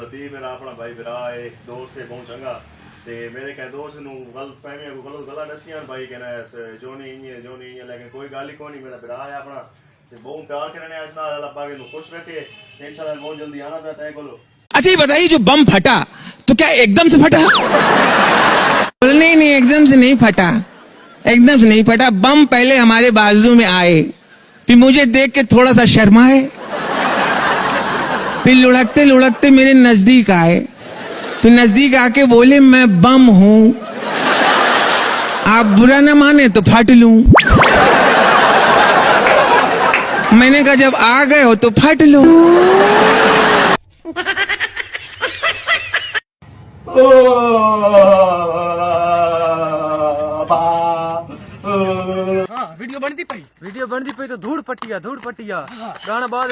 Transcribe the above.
लतीफ मेरा अपना भाई भरा है, दोस्त है बहुत चंगा। ते मेरे कह दोस्त नू गलत फहमियां को गलत गल्लां दसियां भाई कहना जोनी इं लेकिन कोई गल ही कोई नहीं। मेरा भरा है अपना ते बहुत प्यार करने इस नाल। अल्लाह पाक इन्हू खुश रखे। इंशाल्लाह बहुत जल्दी आना पिया तय कोलो। अच्छा ये बताइए, जो बम फटा तो क्या एकदम से फटा? नहीं, एकदम से नहीं फटा, एकदम से नहीं फटा। बम पहले हमारे बाजू में आए, फिर मुझे देख के थोड़ा सा शर्माए, फिर लुढ़कते लुढ़कते मेरे नजदीक आए, फिर नजदीक आके बोले मैं बम हूं, आप बुरा ना माने तो फट लूं। मैंने कहा जब आ गए हो तो फट लो। वीडियो बनती पई तो धूड़ पट्टिया गाना बाद